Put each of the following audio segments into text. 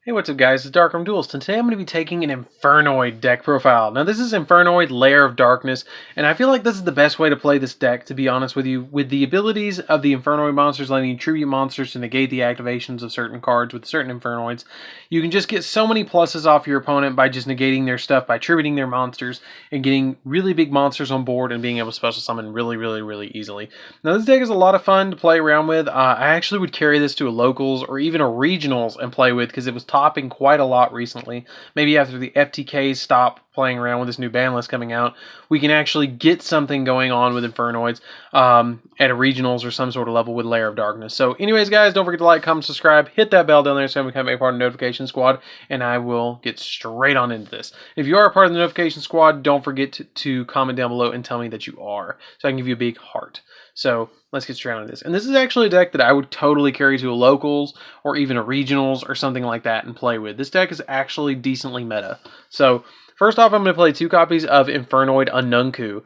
Hey, what's up guys, it's DarkArmedDuelist, and today I'm going to be taking an Infernoid deck profile. Now this is Infernoid Lair of Darkness, and I feel like this is the best way to play this deck, to be honest with you. With the abilities of the Infernoid monsters letting you tribute monsters to negate the activations of certain cards with certain Infernoids, you can just get so many pluses off your opponent by just negating their stuff, by tributing their monsters, and getting really big monsters on board and being able to special summon really easily. Now this deck is a lot of fun to play around with. I actually would carry this to a locals or even a regionals and play with because it was topping quite a lot recently. Maybe after the FTKs stop playing around with this new ban list coming out, we can actually get something going on with Infernoids at a regionals or some sort of level with Lair of Darkness. So anyways, guys, don't forget to like, comment, subscribe, hit that bell down there so you can become a part of the notification squad, and I will get straight on into this. If you are a part of the notification squad, don't forget to comment down below and tell me that you are, so I can give you a big heart. So let's get straight on this. And this is actually a deck that I would totally carry to a locals or even a regionals or something like that and play with. This deck is actually decently meta. So first off, I'm going to play 2 copies of Infernoid Anunku.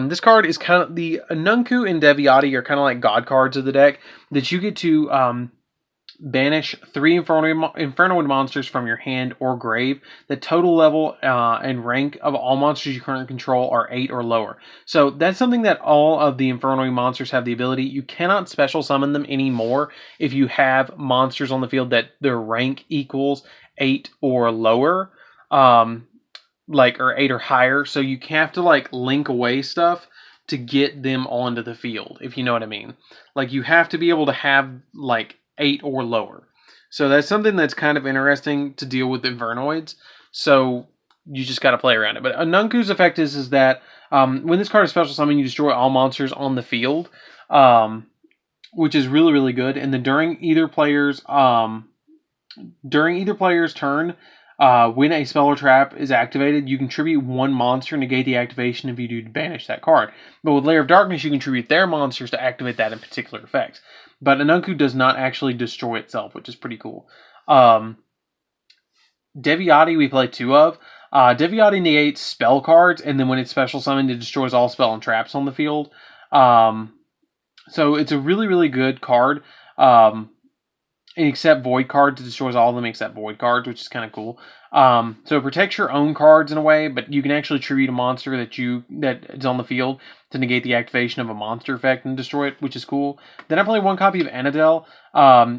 This card is kind of, the Anunku and Deviati are kind of like god cards of the deck that you get to banish 3 Infernoid monsters from your hand or grave. The total level and rank of all monsters you currently control are 8 or lower. So that's something that all of the Infernoid monsters have the ability. You cannot special summon them anymore if you have monsters on the field that their rank equals 8 or lower. Or 8 or higher. So you have to like link away stuff to get them onto the field, if you know what I mean. Like you have to be able to have like 8 or lower. So that's something that's kind of interesting to deal with Infernoids. So you just got to play around it. But Anunku's effect is that when this card is special summon, you destroy all monsters on the field, which is really good. And then during either player's turn, when a spell or trap is activated, you can tribute 1 monster and negate the activation if you do to banish that card. But with Lair of Darkness, you can tribute their monsters to activate that in particular effects. But Anunku does not actually destroy itself, which is pretty cool. Deviati we play 2 of. Deviati negates spell cards, and then when it's special summoned, it destroys all spell and traps on the field. So it's a really good card. Except void cards, it destroys all of them except void cards, which is kind of cool. So it protects your own cards in a way, but you can actually tribute a monster that is on the field to negate the activation of a monster effect and destroy it, which is cool. Then I play 1 copy of Anadel.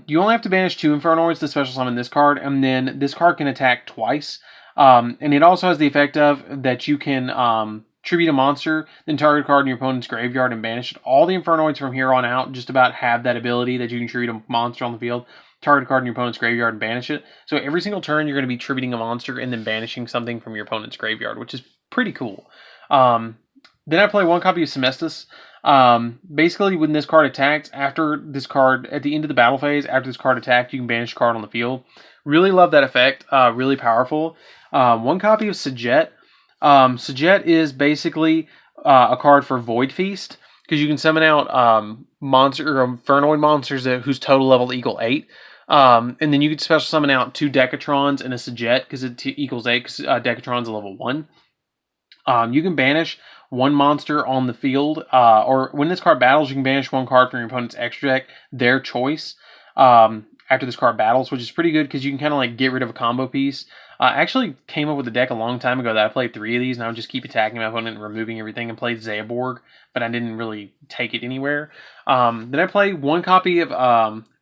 You only have to banish 2 Infernoids to special summon this card, and then this card can attack twice. And it also has the effect of that you can tribute a monster, then target a card in your opponent's graveyard and banish it. All the Infernoids from here on out just about have that ability that you can tribute a monster on the field, target a card in your opponent's graveyard and banish it. So every single turn you're going to be tributing a monster and then banishing something from your opponent's graveyard, which is pretty cool. Then I play 1 copy of Semestus. Basically when this card attacks, at the end of the battle phase, after this card attacked, you can banish a card on the field. Really love that effect. Really powerful. 1 copy of Sajet. Sajet is basically a card for Void Feast, because you can summon out Infernoid monsters whose total level equal 8. And then you can special summon out 2 Decatrons and a Sajet because it equals 8, because Decatron's a level 1. You can banish 1 monster on the field, or when this card battles, you can banish 1 card from your opponent's extra deck, their choice, after this card battles, which is pretty good because you can kind of like get rid of a combo piece. I actually came up with a deck a long time ago that I played 3 of these, and I would just keep attacking my opponent and removing everything, and played Zeaborg, but I didn't really take it anywhere. Then I play 1 copy of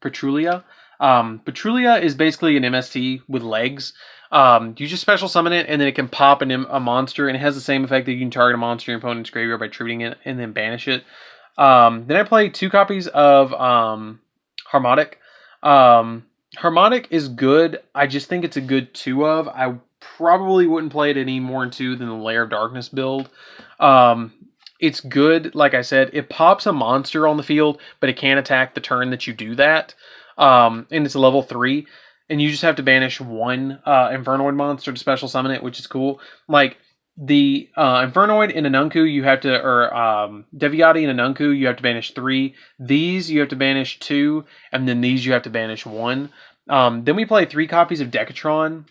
Petrulia. Petrulia is basically an MST with legs. You just special summon it, and then it can pop a monster, and it has the same effect that you can target a monster in your opponent's graveyard by tributing it and then banish it. Then I play 2 copies of Harmonic. Harmonic is good. I just think it's a good 2 of. I probably wouldn't play it any more in 2 than the Lair of Darkness build. It's good, like I said. It pops a monster on the field, but it can't attack the turn that you do that. And it's a level 3. And you just have to banish 1 Infernoid monster to special summon it, which is cool. Like, the Infernoid in Anunku, you have to, or Deviati in Anunku, you have to banish 3. These, you have to banish 2. And then these, you have to banish 1. Then we play 3 copies of Decatron.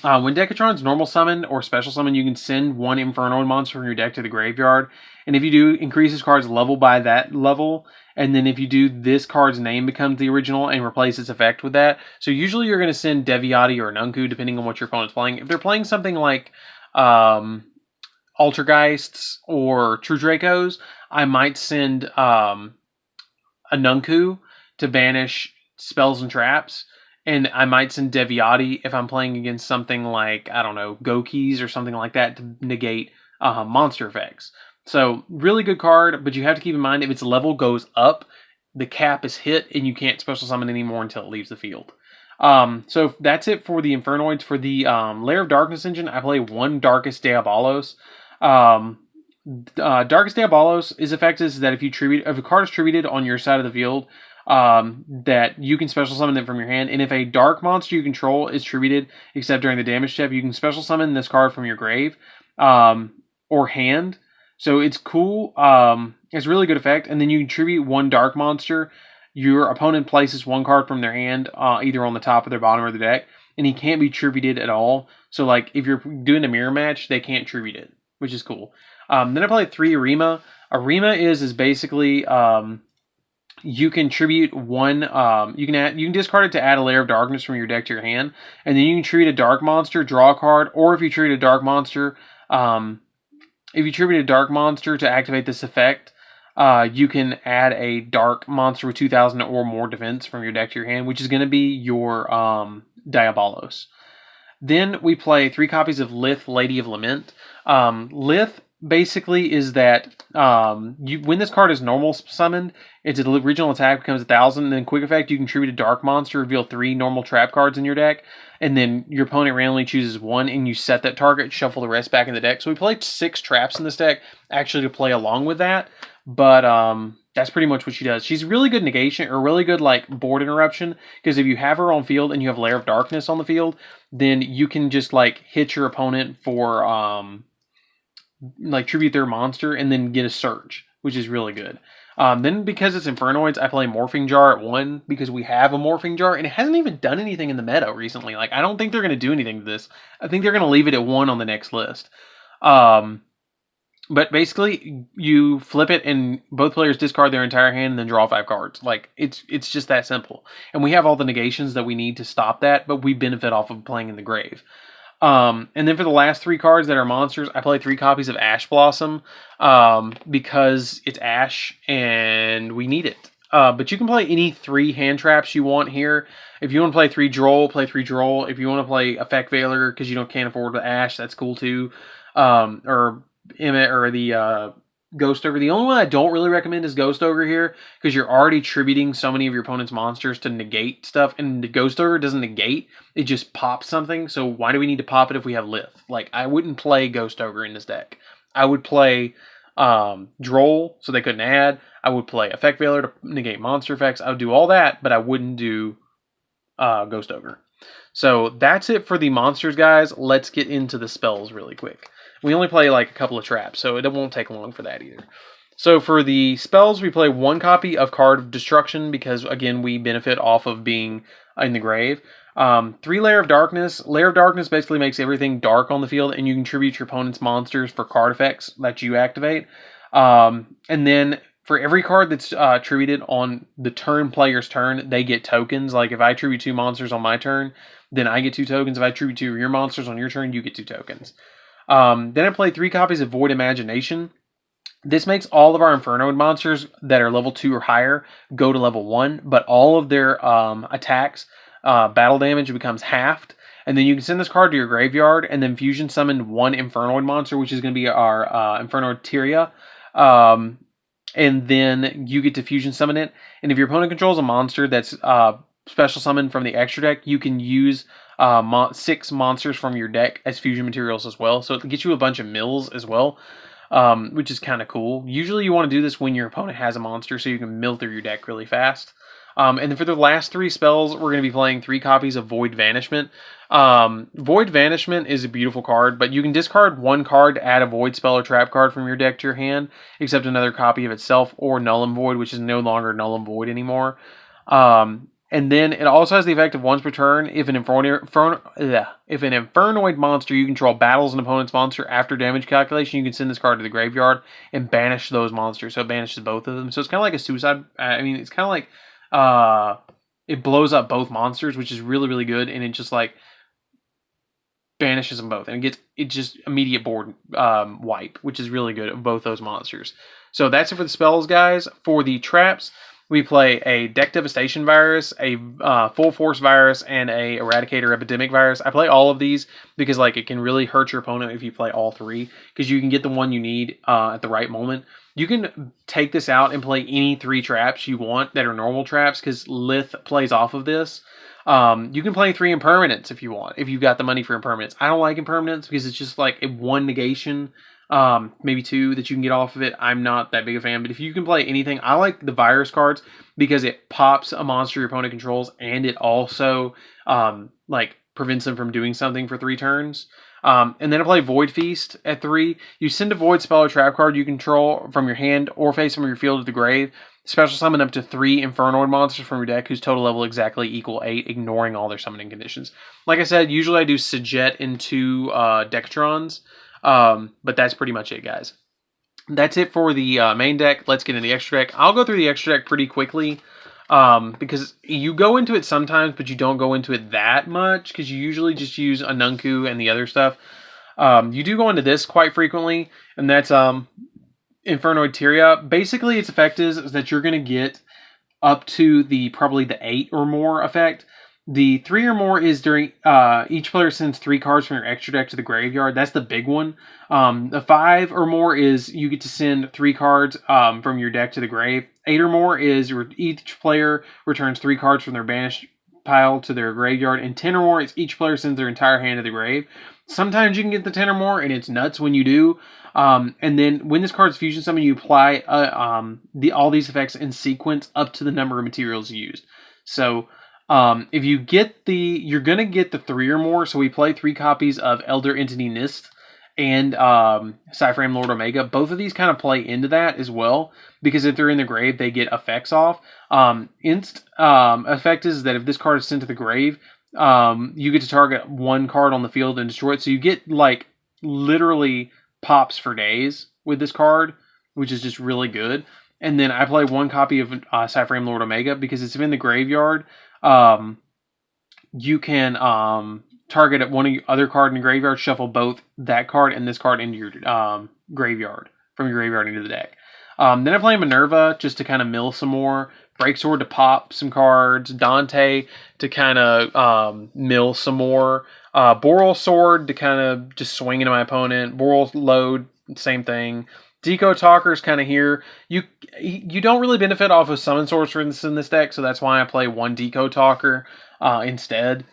When Decatron's normal summon or special summon, you can send 1 Infernoid monster from your deck to the graveyard. And if you do, increase this card's level by that level. And then if you do, this card's name becomes the original and replace its effect with that. So usually you're going to send Deviati or Nunku, depending on what your opponent's playing. If they're playing something like Altergeists or True Dracos, I might send a Nunku to banish spells and traps. And I might send Deviati if I'm playing against something like, I don't know, Gokis or something like that to negate monster effects. So, really good card, but you have to keep in mind if its level goes up, the cap is hit and you can't special summon anymore until it leaves the field. So that's it for the Infernoids. For the Lair of Darkness engine, I play one Darkest Diabolos. Darkest Diabolos is effective is that if a card is tributed on your side of the field, that you can special summon them from your hand, and if a dark monster you control is tributed, except during the damage step, you can special summon this card from your grave or hand. So it's cool. It's a really good effect. And then you can tribute one dark monster. Your opponent places one card from their hand, either on the top or their bottom of the deck, and he can't be tributed at all. So like if you're doing a mirror match, they can't tribute it, which is cool. Then I play 3 Arima. Arima is basically you can tribute one. You can discard it to add a Lair of Darkness from your deck to your hand, and then you can tribute a dark monster, draw a card, or if you tribute a dark monster. If you tribute a dark monster to activate this effect, you can add a dark monster with 2,000 or more defense from your deck to your hand, which is going to be your Diabolos. Then we play 3 copies of Lith, Lady of Lament. Lith basically is that when this card is normal summoned, its original attack becomes 1,000. And then quick effect, you can tribute a dark monster, reveal 3 normal trap cards in your deck, and then your opponent randomly chooses 1, and you set that target, shuffle the rest back in the deck. So we played 6 traps in this deck, actually to play along with that, but that's pretty much what she does. She's really good negation, or really good like board interruption, because if you have her on field and you have Lair of Darkness on the field, then you can just like hit your opponent for like tribute their monster and then get a surge, which is really good. Then because it's Infernoids, I play Morphing Jar at 1 because we have a Morphing Jar and it hasn't even done anything in the meta recently. Like I don't think they're going to do anything to this. I think they're going to leave it at 1 on the next list. But basically, you flip it and both players discard their entire hand and then draw 5 cards. Like it's just that simple. And we have all the negations that we need to stop that, but we benefit off of playing in the grave. And then for the last 3 cards that are monsters, I play 3 copies of Ash Blossom because it's Ash and we need it. But you can play any 3 hand traps you want here. If you want to play 3 Droll, play 3 Droll. If you want to play Effect Veiler because you can't afford the Ash, that's cool too. Or Emmet or the Ghost Ogre. The only one I don't really recommend is Ghost Ogre here because you're already tributing so many of your opponent's monsters to negate stuff, and the Ghost Ogre doesn't negate, it just pops something. So why do we need to pop it if we have Lith? Like I wouldn't play Ghost Ogre in this deck. I would play Droll so they couldn't add. I would play Effect Veiler to negate monster effects. I would do all that, but I wouldn't do Ghost Ogre. So that's it for the monsters, guys. Let's get into the spells really quick. We only play like a couple of traps, so it won't take long for that either. So for the spells, we play 1 copy of Card of Destruction because, again, we benefit off of being in the grave. 3 Lair of Darkness. Lair of Darkness basically makes everything dark on the field, and you contribute your opponent's monsters for card effects that you activate. And then for every card that's tributed on the player's turn, they get tokens. Like if I tribute 2 monsters on my turn, then I get 2 tokens. If I tribute 2 of your monsters on your turn, you get 2 tokens. Then I play 3 copies of Void Imagination. This makes all of our Infernoid monsters that are level 2 or higher go to level 1, but all of their attacks, battle damage becomes halved. And then you can send this card to your graveyard and then fusion summon 1 Infernoid monster, which is going to be our Infernoid Tyria. And then you get to fusion summon it. And if your opponent controls a monster that's special summoned from the extra deck, you can use 6 monsters from your deck as fusion materials as well. So it gets you a bunch of mills as well, which is kind of cool. Usually you want to do this when your opponent has a monster so you can mill through your deck really fast. And then for the last 3 spells, we're going to be playing 3 copies of Void Vanishment. Void Vanishment is a beautiful card, but you can discard 1 card to add a Void spell or trap card from your deck to your hand, except another copy of itself, or Null and Void, which is no longer Null and Void anymore. And then it also has the effect of once per turn, if an Infernoid monster you control battles an opponent's monster after damage calculation, you can send this card to the graveyard and banish those monsters. So it banishes both of them. So it's kind of like a suicide. I mean, it's kind of like it blows up both monsters, which is really, really good. And it just like banishes them both. And it just immediate board wipe, which is really good of both those monsters. So that's it for the spells, guys. For the traps, we play a Deck Devastation Virus, a Full Force Virus, and a Eradicator Epidemic Virus. I play all of these because like it can really hurt your opponent if you play all three, because you can get the one you need at the right moment. You can take this out and play any 3 traps you want that are normal traps, because Lith plays off of this. You can play 3 impermanents if you want, if you've got the money for impermanents. I don't like impermanents because it's just like a 1 negation, maybe 2 that you can get off of it. I'm not that big a fan, but if you can play anything, I like the virus cards because it pops a monster your opponent controls, and it also like prevents them from doing something for 3 turns. And then I play Void Feast at 3. You send a Void spell or trap card you control from your hand or face from your field to the grave. Special summon up to 3 Infernoid monsters from your deck whose total level exactly equal 8, ignoring all their summoning conditions. Like I said, usually I do Sajet into Decatrons, but that's pretty much it, guys. That's it for the main deck. Let's get into the extra deck. I'll go through the extra deck pretty quickly because you go into it sometimes, but you don't go into it that much because you usually just use Anunku and the other stuff. You do go into this quite frequently, and that's Infernoid Tyria. Basically, its effect is that you're going to get up to probably the 8 or more effect. The 3 or more is during each player sends 3 cards from your extra deck to the graveyard. That's the big one. The 5 or more is you get to send 3 cards from your deck to the grave. 8 or more is each player returns 3 cards from their banished pile to their graveyard. And 10 or more is each player sends their entire hand to the grave. Sometimes you can get the 10 or more, and it's nuts when you do. And then when this card's fusion summon, you apply all these effects in sequence up to the number of materials used. So if you get you're going to get the 3 or more. So we play 3 copies of Elder Entity Nist and Cyframe Lord Omega. Both of these kind of play into that as well, because if they're in the grave, they get effects off. Effect is that if this card is sent to the grave, you get to target 1 card on the field and destroy it. So you get like literally pops for days with this card, which is just really good. And then I play 1 copy of Cyframe Lord Omega because it's in the graveyard. You can target one other card in the graveyard, shuffle both that card and this card into your graveyard, from your graveyard into the deck. Then I play Minerva just to kind of mill some more. Breaksword to pop some cards. Dante to kind of mill some more. Boral Sword to kind of just swing into my opponent. Boral Load, same thing. Deco Talker's kind of here. You don't really benefit off of Summon Sorceress in this deck, so that's why I play 1 Deco Talker instead.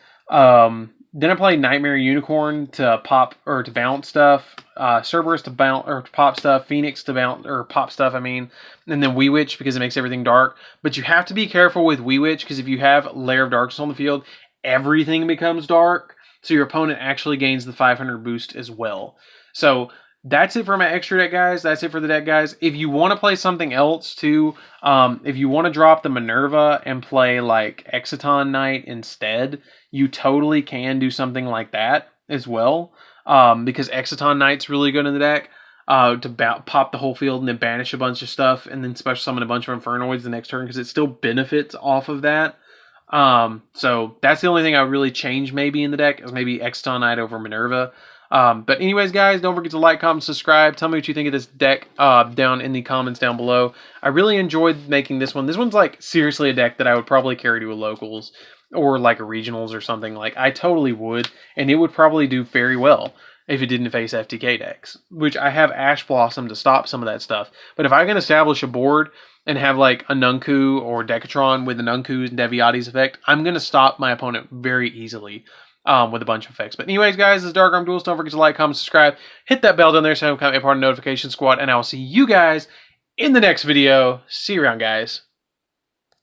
Then I play Nightmare Unicorn to pop or to bounce stuff. Cerberus to bounce or to pop stuff. Phoenix to bounce or pop stuff, I mean. And then Wee Witch because it makes everything dark. But you have to be careful with Wee Witch because if you have Lair of Darkness on the field, everything becomes dark. So your opponent actually gains the 500 boost as well. So that's it for my extra deck, guys. That's it for the deck, guys. If you want to play something else, too, if you want to drop the Minerva and play, like, Exciton Knight instead, you totally can do something like that as well, because Exciton Knight's really good in the deck to pop the whole field and then banish a bunch of stuff and then special summon a bunch of Infernoids the next turn because it still benefits off of that. So that's the only thing I would really change maybe in the deck is maybe Exciton Knight over Minerva. But anyways, guys, don't forget to like, comment, subscribe. Tell me what you think of this deck down in the comments down below. I really enjoyed making this one. This one's like seriously a deck that I would probably carry to a locals or like a regionals or something. Like I totally would, and it would probably do very well if it didn't face FTK decks, which I have Ash Blossom to stop some of that stuff. But if I can establish a board and have like a Nunku or Decatron with the Nunku's and Deviati's effect, I'm going to stop my opponent very easily. With a bunch of effects. But anyways, guys, this is DarkArmedDuelist. Don't forget to like, comment, subscribe. Hit that bell down there so you can become a part of the notification squad. And I will see you guys in the next video. See you around, guys.